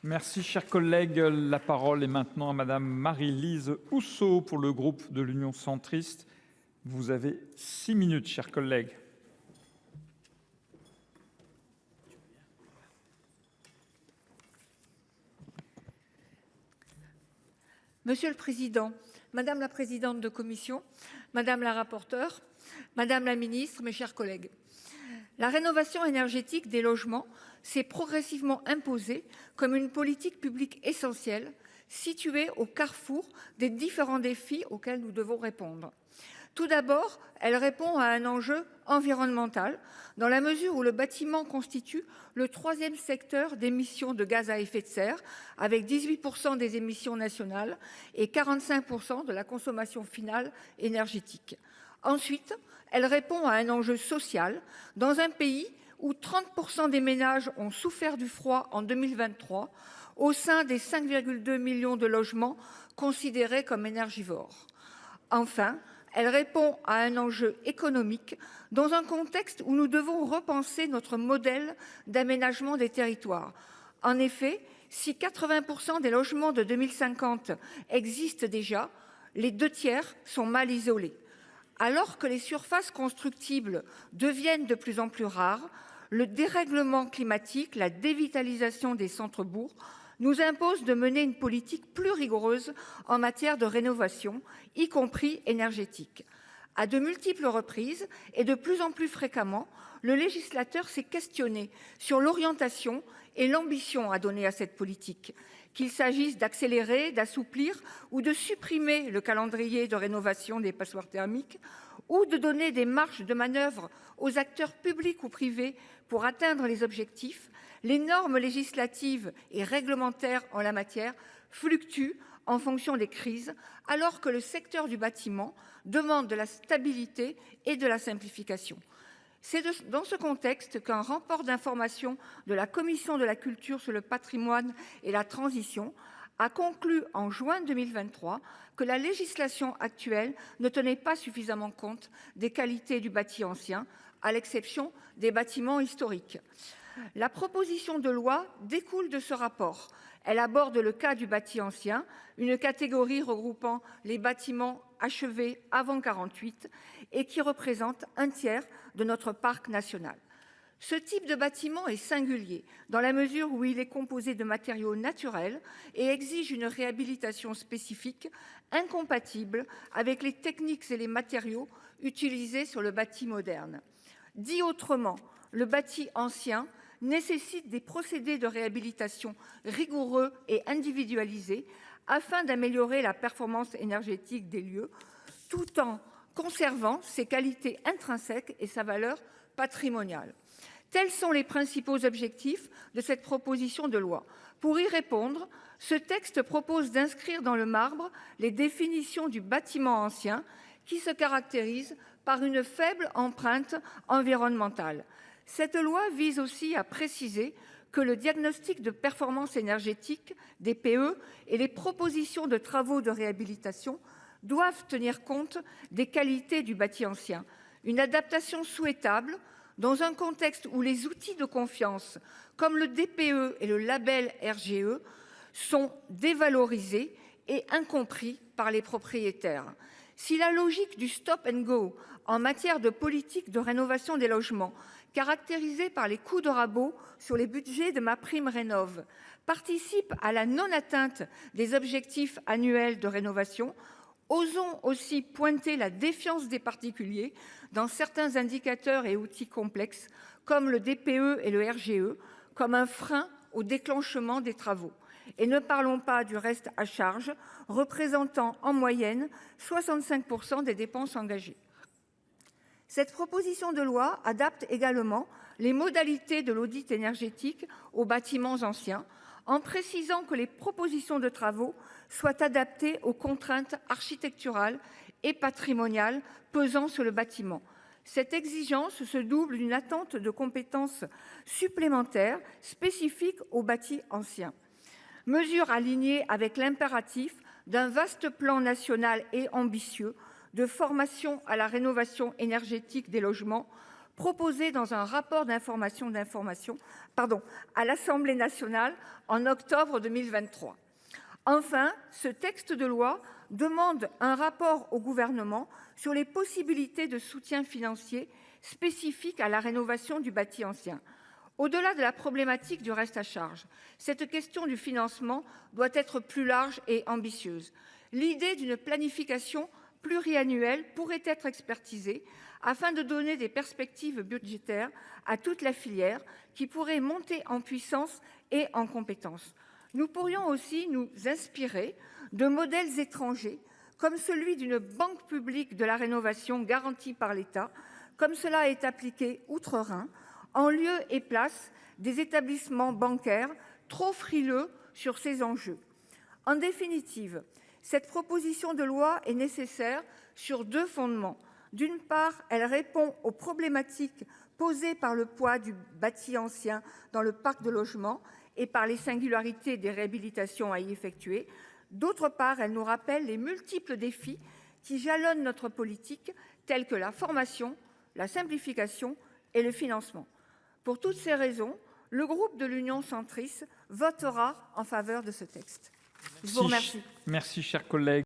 Merci, chers collègues. La parole est maintenant à Madame Marie-Lise Housseau pour le groupe de l'Union centriste. Vous avez 6 minutes, chers collègues. Monsieur le Président, Madame la Présidente de Commission, Madame la Rapporteure, Madame la Ministre, mes chers collègues, la rénovation énergétique des logements s'est progressivement imposée comme une politique publique essentielle, située au carrefour des différents défis auxquels nous devons répondre. Tout d'abord, elle répond à un enjeu environnemental, dans la mesure où le bâtiment constitue le troisième secteur d'émissions de gaz à effet de serre, avec 18% des émissions nationales et 45% de la consommation finale énergétique. Ensuite, elle répond à un enjeu social, dans un pays où 30% des ménages ont souffert du froid en 2023, au sein des 5,2 millions de logements considérés comme énergivores. Enfin, elle répond à un enjeu économique dans un contexte où nous devons repenser notre modèle d'aménagement des territoires. En effet, si 80% des logements de 2050 existent déjà, les 2/3 sont mal isolés. Alors que les surfaces constructibles deviennent de plus en plus rares, le dérèglement climatique, la dévitalisation des centres-bourgs nous impose de mener une politique plus rigoureuse en matière de rénovation, y compris énergétique. À de multiples reprises et de plus en plus fréquemment, le législateur s'est questionné sur l'orientation et l'ambition à donner à cette politique, qu'il s'agisse d'accélérer, d'assouplir ou de supprimer le calendrier de rénovation des passoires thermiques, ou de donner des marges de manœuvre aux acteurs publics ou privés pour atteindre les objectifs. Les normes législatives et réglementaires en la matière fluctuent en fonction des crises, alors que le secteur du bâtiment demande de la stabilité et de la simplification. C'est dans ce contexte qu'un rapport d'information de la Commission de la culture sur le patrimoine et la transition a conclu en juin 2023 que la législation actuelle ne tenait pas suffisamment compte des qualités du bâti ancien, à l'exception des bâtiments historiques. La proposition de loi découle de ce rapport. Elle aborde le cas du bâti ancien, une catégorie regroupant les bâtiments achevés avant 1948 et qui représente 1/3 de notre parc national. Ce type de bâtiment est singulier dans la mesure où il est composé de matériaux naturels et exige une réhabilitation spécifique, incompatible avec les techniques et les matériaux utilisés sur le bâti moderne. Dit autrement, le bâti ancien nécessite des procédés de réhabilitation rigoureux et individualisés afin d'améliorer la performance énergétique des lieux, tout en conservant ses qualités intrinsèques et sa valeur patrimoniale. Tels sont les principaux objectifs de cette proposition de loi. Pour y répondre, ce texte propose d'inscrire dans le marbre les définitions du bâtiment ancien qui se caractérise par une faible empreinte environnementale. Cette loi vise aussi à préciser que le diagnostic de performance énergétique, DPE, et les propositions de travaux de réhabilitation doivent tenir compte des qualités du bâti ancien. Une adaptation souhaitable dans un contexte où les outils de confiance, comme le DPE et le label RGE, sont dévalorisés et incompris par les propriétaires. Si la logique du stop and go en matière de politique de rénovation des logements, caractérisée par les coups de rabot sur les budgets de MaPrimeRénov', participe à la non-atteinte des objectifs annuels de rénovation, osons aussi pointer la défiance des particuliers dans certains indicateurs et outils complexes, comme le DPE et le RGE, comme un frein au déclenchement des travaux. Et ne parlons pas du reste à charge, représentant en moyenne 65% des dépenses engagées. Cette proposition de loi adapte également les modalités de l'audit énergétique aux bâtiments anciens, en précisant que les propositions de travaux soient adaptées aux contraintes architecturales et patrimoniales pesant sur le bâtiment. Cette exigence se double d'une attente de compétences supplémentaires spécifiques aux bâtis anciens. Mesure alignée avec l'impératif d'un vaste plan national et ambitieux de formation à la rénovation énergétique des logements proposé dans un rapport d'information à l'Assemblée nationale en octobre 2023. Enfin, ce texte de loi demande un rapport au Gouvernement sur les possibilités de soutien financier spécifiques à la rénovation du bâti ancien. Au-delà de la problématique du reste à charge, cette question du financement doit être plus large et ambitieuse. L'idée d'une planification pluriannuelle pourrait être expertisée afin de donner des perspectives budgétaires à toute la filière qui pourrait monter en puissance et en compétences. Nous pourrions aussi nous inspirer de modèles étrangers, comme celui d'une banque publique de la rénovation garantie par l'État, comme cela est appliqué outre-Rhin, en lieu et place des établissements bancaires trop frileux sur ces enjeux. En définitive, cette proposition de loi est nécessaire sur deux fondements. D'une part, elle répond aux problématiques posées par le poids du bâti ancien dans le parc de logement et par les singularités des réhabilitations à y effectuer. D'autre part, elle nous rappelle les multiples défis qui jalonnent notre politique, tels que la formation, la simplification et le financement. Pour toutes ces raisons, le groupe de l'Union centriste votera en faveur de ce texte. Je vous remercie. Merci, chers collègues.